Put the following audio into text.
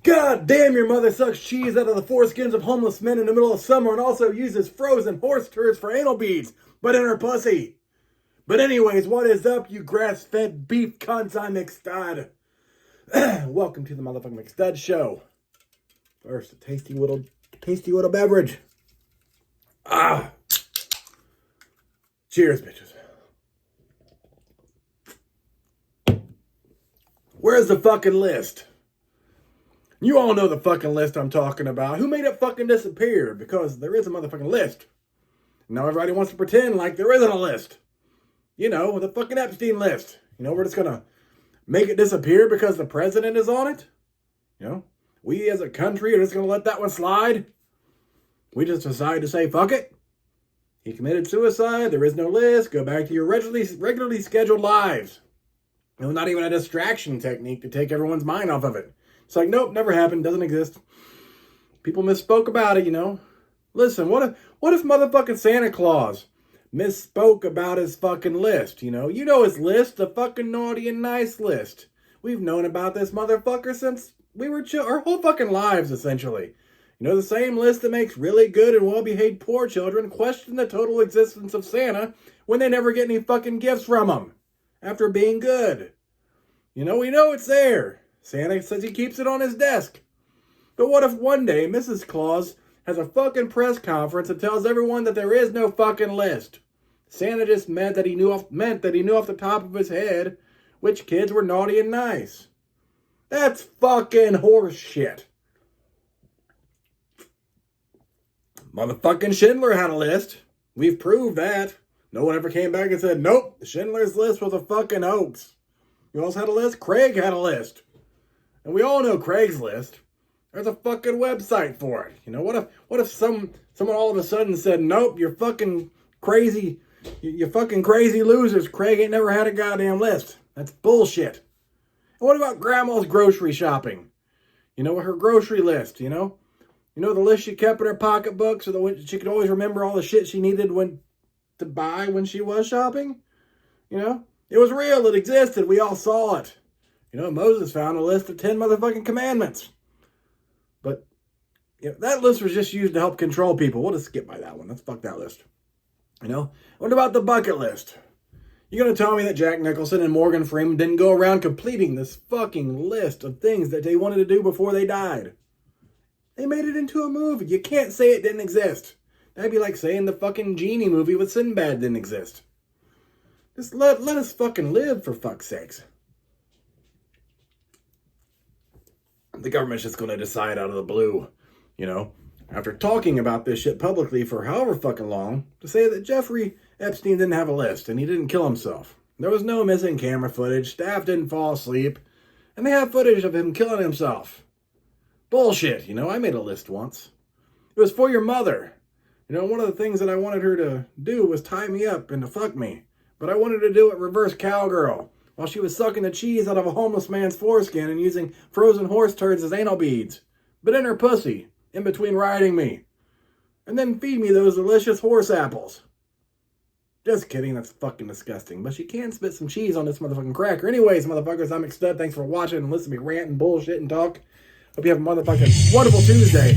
God damn, your mother sucks cheese out of the foreskins of homeless men in the middle of summer and also uses frozen horse turds for anal beads, but in her pussy. But anyways, what is up, you grass-fed beef cunts? I'm McStud. Welcome to the motherfucking McStud show. First, a tasty little beverage. Cheers, bitches. Where's the fucking list? You all know the fucking list I'm talking about. Who made it fucking disappear? Because there is a motherfucking list. Now everybody wants to pretend like there isn't a list. You know, the fucking Epstein list. You know, we're just gonna make it disappear because the president is on it? You know, we as a country are just gonna let that one slide? We just decide to say, fuck it. He committed suicide, there is no list, go back to your regularly scheduled lives. No, not even a distraction technique to take everyone's mind off of it. It's like, nope, never happened, doesn't exist. People misspoke about it, you know. Listen, what if motherfucking Santa Claus misspoke about his fucking list, you know? You know his list, the fucking naughty and nice list. We've known about this motherfucker since we were our whole fucking lives, essentially. You know, the same list that makes really good and well-behaved poor children question the total existence of Santa when they never get any fucking gifts from him after being good. You know, we know it's there. Santa says he keeps it on his desk. But what if one day Mrs. Claus has a fucking press conference and tells everyone that there is no fucking list? Santa just meant that he knew off the top of his head which kids were naughty and nice. That's fucking horse shit. Motherfucking Schindler had a list. We've proved that. No one ever came back and said, nope, Schindler's List was a fucking hoax. You also had a list? Craig had a list. And we all know Craigslist. There's a fucking website for it. You know, what if someone all of a sudden said, nope, you're fucking crazy. You're fucking crazy losers. Craig ain't never had a goddamn list. That's bullshit. And what about grandma's grocery shopping? You know, her grocery list, you know? You know the list she kept in her pocketbook so that she could always remember all the shit she needed to buy when she was shopping? You know? It was real. It existed. We all saw it. You know, Moses found a list of 10 motherfucking commandments. But, you know, that list was just used to help control people. We'll just skip by that one. Let's fuck that list. You know? What about the bucket list? You're going to tell me that Jack Nicholson and Morgan Freeman didn't go around completing this fucking list of things that they wanted to do before they died? They made it into a movie. You can't say it didn't exist. That'd be like saying the fucking Genie movie with Sinbad didn't exist. Just let us fucking live, for fuck's sakes. The government's just going to decide out of the blue, you know, after talking about this shit publicly for however fucking long, to say that Jeffrey Epstein didn't have a list and he didn't kill himself. There was no missing camera footage, staff didn't fall asleep, and they have footage of him killing himself. Bullshit, you know, I made a list once. It was for your mother. You know, one of the things that I wanted her to do was tie me up and to fuck me, but I wanted to do it reverse cowgirl, while she was sucking the cheese out of a homeless man's foreskin and using frozen horse turds as anal beads, but in her pussy, in between riding me. And then feed me those delicious horse apples. Just kidding, that's fucking disgusting. But she can spit some cheese on this motherfucking cracker. Anyways, motherfuckers, I'm McStud. Thanks for watching and listening to me rant and bullshit and talk. Hope you have a motherfucking wonderful Tuesday.